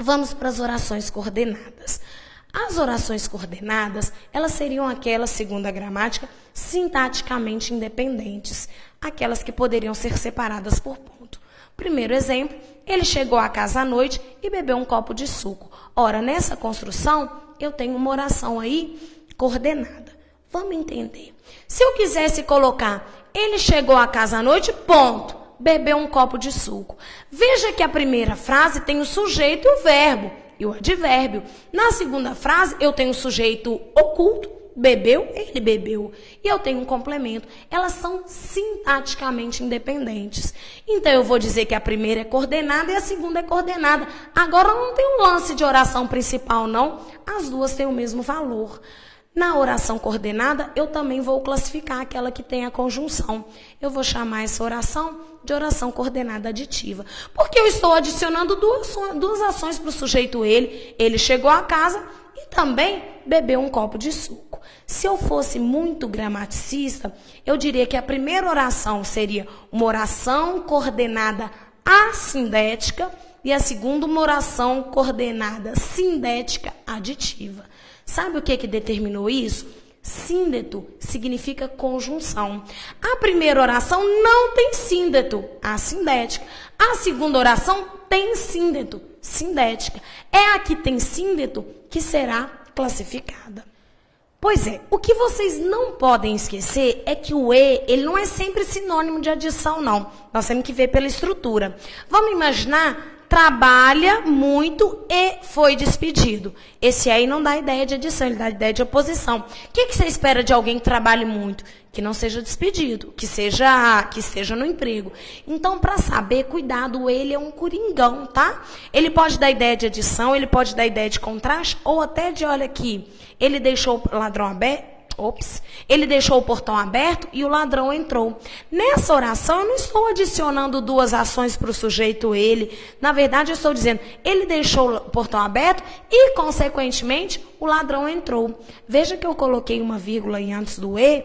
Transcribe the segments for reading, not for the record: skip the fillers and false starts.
Vamos para as orações coordenadas. As orações coordenadas, elas seriam aquelas, segundo a gramática, sintaticamente independentes, aquelas que poderiam ser separadas por ponto. Primeiro exemplo, ele chegou à casa à noite e bebeu um copo de suco. Ora, nessa construção, eu tenho uma oração aí coordenada. Vamos entender. Se eu quisesse colocar, ele chegou à casa à noite, ponto, bebeu um copo de suco. Veja que a primeira frase tem o sujeito e o verbo, e o advérbio. Na segunda frase, eu tenho o sujeito oculto, bebeu, ele bebeu. E eu tenho um complemento. Elas são sintaticamente independentes. Então, eu vou dizer que a primeira é coordenada e a segunda é coordenada. Agora, não tem um lance de oração principal, não. As duas têm o mesmo valor. Na oração coordenada, eu também vou classificar aquela que tem a conjunção. Eu vou chamar essa oração de oração coordenada aditiva. Porque eu estou adicionando duas ações para o sujeito ele. Ele chegou à casa e também bebeu um copo de suco. Se eu fosse muito gramaticista, eu diria que a primeira oração seria uma oração coordenada assindética e a segunda uma oração coordenada sindética aditiva. Sabe o que determinou isso? Síndeto significa conjunção. A primeira oração não tem síndeto, assindética. A segunda oração tem síndeto, sindética. É a que tem síndeto que será classificada. Pois é, o que vocês não podem esquecer é que o E, ele não é sempre sinônimo de adição, não. Nós temos que ver pela estrutura. Vamos imaginar, trabalha muito e foi despedido. Esse aí não dá ideia de adição, ele dá ideia de oposição. O que você espera de alguém que trabalhe muito? Que não seja despedido, que esteja no emprego. Então, para saber, cuidado, ele é um coringão, tá? Ele pode dar ideia de adição, ele pode dar ideia de contraste, ou até de, olha aqui, ele deixou o ladrão aberto. Ele deixou o portão aberto e o ladrão entrou. Nessa oração, eu não estou adicionando duas ações para o sujeito ele. Na verdade, eu estou dizendo, ele deixou o portão aberto e, consequentemente, o ladrão entrou. Veja que eu coloquei uma vírgula aí antes do E,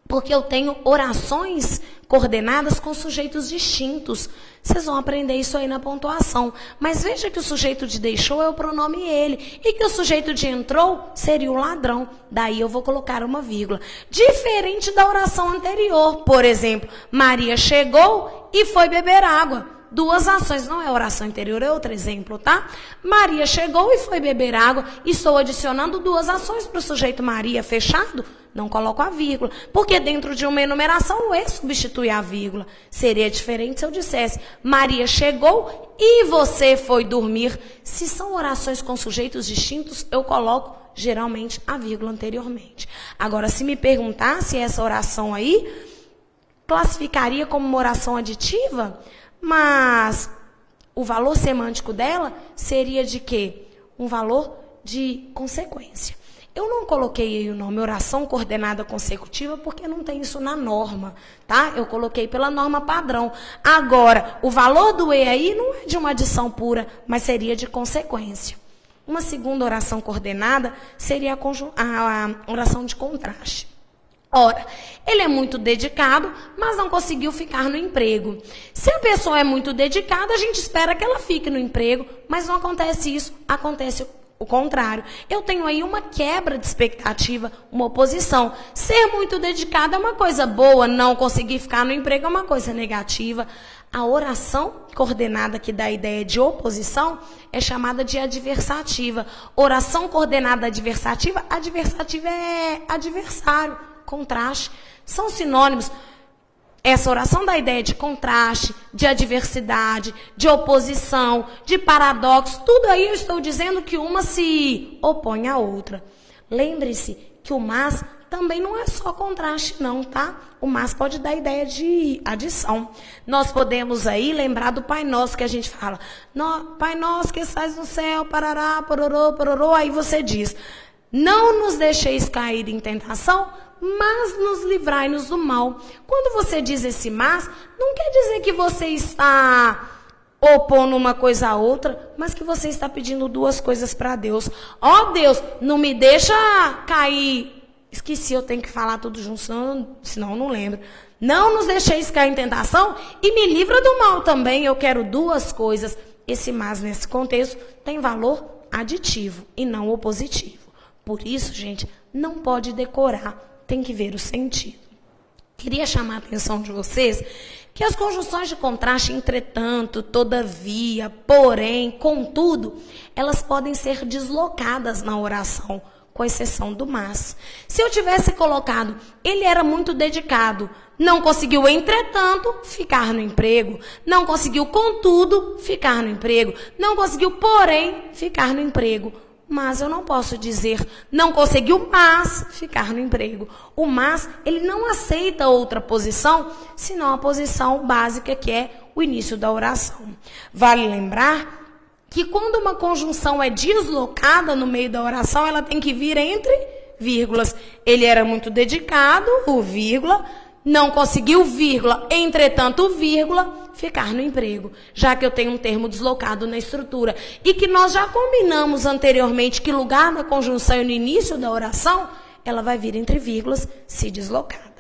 porque eu tenho orações coordenadas com sujeitos distintos. Vocês vão aprender isso aí na pontuação. Mas veja que o sujeito de deixou é o pronome ele. E que o sujeito de entrou seria o ladrão. Daí eu vou colocar uma vírgula. Diferente da oração anterior. Por exemplo, Maria chegou e foi beber água. Duas ações, não é oração anterior, é outro exemplo, tá? Maria chegou e foi beber água. Estou adicionando duas ações para o sujeito Maria, fechado? Não coloco a vírgula. Porque dentro de uma enumeração, o E substitui a vírgula. Seria diferente se eu dissesse, Maria chegou e você foi dormir. Se são orações com sujeitos distintos, eu coloco geralmente a vírgula anteriormente. Agora, se me perguntasse essa oração aí, classificaria como uma oração aditiva? Mas o valor semântico dela seria de quê? Um valor de consequência. Eu não coloquei aí o nome oração coordenada consecutiva porque não tem isso na norma, tá? Eu coloquei pela norma padrão. Agora, o valor do E aí não é de uma adição pura, mas seria de consequência. Uma segunda oração coordenada seria a oração de contraste. Ora, ele é muito dedicado, mas não conseguiu ficar no emprego. Se a pessoa é muito dedicada, a gente espera que ela fique no emprego, mas não acontece isso, acontece o contrário. Eu tenho aí uma quebra de expectativa, uma oposição. Ser muito dedicado é uma coisa boa, não conseguir ficar no emprego é uma coisa negativa. A oração coordenada que dá a ideia de oposição é chamada de adversativa. Oração coordenada adversativa, adversativa é adversário. Contraste, são sinônimos. Essa oração dá a ideia de contraste, de adversidade, de oposição, de paradoxo. Tudo aí eu estou dizendo que uma se opõe à outra. Lembre-se que o mas também não é só contraste não, tá? O mas pode dar a ideia de adição. Nós podemos aí lembrar do Pai Nosso que a gente fala. Pai Nosso que estás no céu, parará, pororô, pororô. Aí você diz, não nos deixeis cair em tentação, mas nos livrai-nos do mal. Quando você diz esse mas, não quer dizer que você está opondo uma coisa à outra, mas que você está pedindo duas coisas para Deus. Ó Deus, não me deixa cair. Esqueci, eu tenho que falar tudo junto, senão eu não lembro. Não nos deixeis cair em tentação e me livra do mal também. Eu quero duas coisas. Esse mas nesse contexto tem valor aditivo e não opositivo. Por isso, gente, não pode decorar, tem que ver o sentido. Queria chamar a atenção de vocês que as conjunções de contraste, entretanto, todavia, porém, contudo, elas podem ser deslocadas na oração, com exceção do mas. Se eu tivesse colocado, ele era muito dedicado, não conseguiu, entretanto, ficar no emprego, não conseguiu, contudo, ficar no emprego, não conseguiu, porém, ficar no emprego. Mas eu não posso dizer, não conseguiu, mas ficar no emprego. O mas, ele não aceita outra posição, senão a posição básica, que é o início da oração. Vale lembrar que quando uma conjunção é deslocada no meio da oração, ela tem que vir entre vírgulas. Ele era muito dedicado, o vírgula, não conseguiu, vírgula, entretanto, vírgula, ficar no emprego. Já que eu tenho um termo deslocado na estrutura e que nós já combinamos anteriormente que lugar da conjunção é no início da oração, ela vai vir entre vírgulas, se deslocada.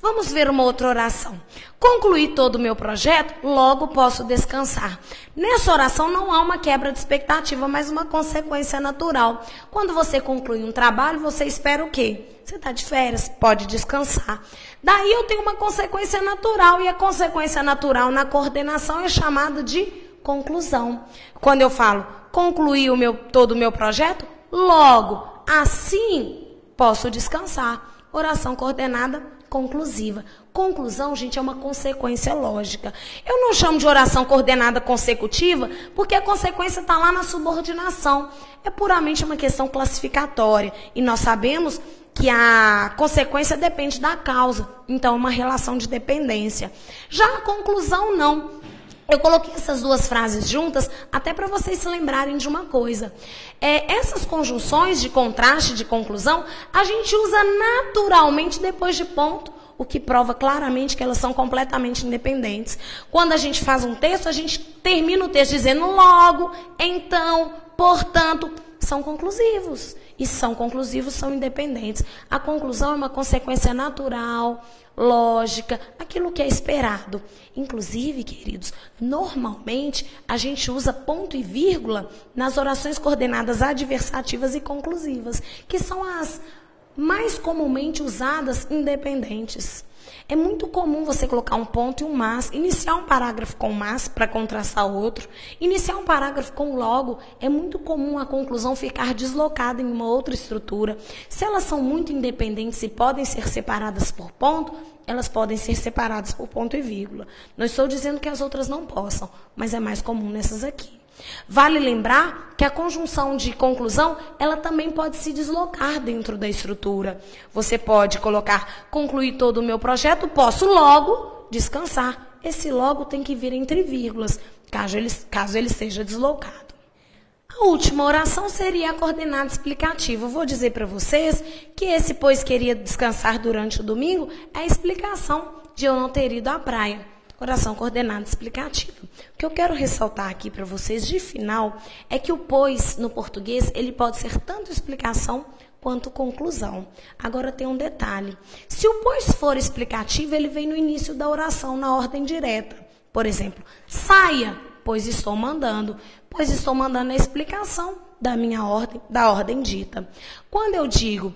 Vamos ver uma outra oração. Concluí todo o meu projeto, logo posso descansar. Nessa oração não há uma quebra de expectativa, mas uma consequência natural. Quando você conclui um trabalho, você espera o quê? Você está de férias, pode descansar. Daí eu tenho uma consequência natural, e a consequência natural na coordenação é chamada de conclusão. Quando eu falo concluí todo o meu projeto, logo, assim posso descansar. Oração coordenada conclusiva. Conclusão, gente, é uma consequência lógica. Eu não chamo de oração coordenada consecutiva, porque a consequência está lá na subordinação. É puramente uma questão classificatória. E nós sabemos que a consequência depende da causa. Então, é uma relação de dependência. Já a conclusão, não. Eu coloquei essas duas frases juntas até para vocês se lembrarem de uma coisa. Essas conjunções de contraste, de conclusão, a gente usa naturalmente depois de ponto, o que prova claramente que elas são completamente independentes. Quando a gente faz um texto, a gente termina o texto dizendo logo, então, portanto, são conclusivos. E são conclusivos, são independentes. A conclusão é uma consequência natural, lógica, aquilo que é esperado. Inclusive, queridos, normalmente a gente usa ponto e vírgula nas orações coordenadas adversativas e conclusivas, que são as mais comumente usadas independentes. É muito comum você colocar um ponto e um mas, iniciar um parágrafo com mas para contrastar o outro, iniciar um parágrafo com logo. É muito comum a conclusão ficar deslocada em uma outra estrutura. Se elas são muito independentes e podem ser separadas por ponto, elas podem ser separadas por ponto e vírgula. Não estou dizendo que as outras não possam, mas é mais comum nessas aqui. Vale lembrar que a conjunção de conclusão, ela também pode se deslocar dentro da estrutura. Você pode colocar, concluir todo o meu projeto, posso logo descansar. Esse logo tem que vir entre vírgulas, caso ele seja deslocado. A última oração seria a coordenada explicativa. Eu vou dizer para vocês que esse pois queria descansar durante o domingo é a explicação de eu não ter ido à praia. Oração coordenada explicativa. O que eu quero ressaltar aqui para vocês de final é que o pois, no português, ele pode ser tanto explicação quanto conclusão. Agora tem um detalhe. Se o pois for explicativo, ele vem no início da oração, na ordem direta. Por exemplo, saia, pois estou mandando. Pois estou mandando a explicação da ordem dita. Quando eu digo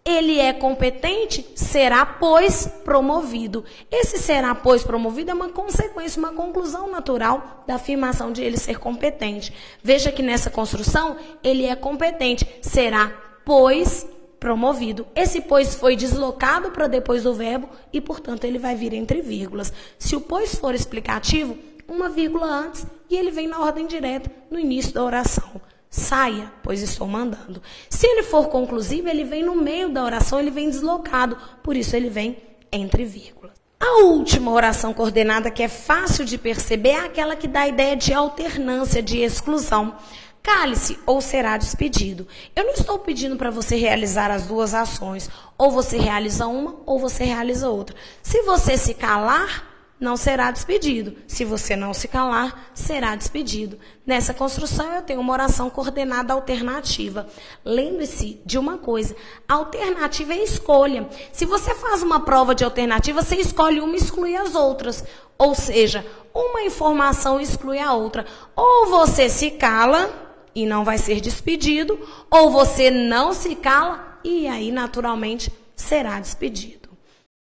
ele é competente, será, pois, promovido. Esse será, pois, promovido é uma consequência, uma conclusão natural da afirmação de ele ser competente. Veja que nessa construção, ele é competente, será, pois, promovido. Esse pois foi deslocado para depois do verbo e, portanto, ele vai vir entre vírgulas. Se o pois for explicativo, uma vírgula antes e ele vem na ordem direta, no início da oração. Saia, pois estou mandando. Se ele for conclusivo, ele vem no meio da oração, ele vem deslocado, por isso ele vem entre vírgulas. A última oração coordenada, que é fácil de perceber, é aquela que dá a ideia de alternância, de exclusão. Cale-se ou será despedido. Eu não estou pedindo para você realizar as duas ações. Ou você realiza uma, ou você realiza outra. Se você se calar, não será despedido. Se você não se calar, será despedido. Nessa construção, eu tenho uma oração coordenada alternativa. Lembre-se de uma coisa, a alternativa é escolha. Se você faz uma prova de alternativa, você escolhe uma e exclui as outras. Ou seja, uma informação exclui a outra. Ou você se cala e não vai ser despedido, ou você não se cala e aí, naturalmente, será despedido.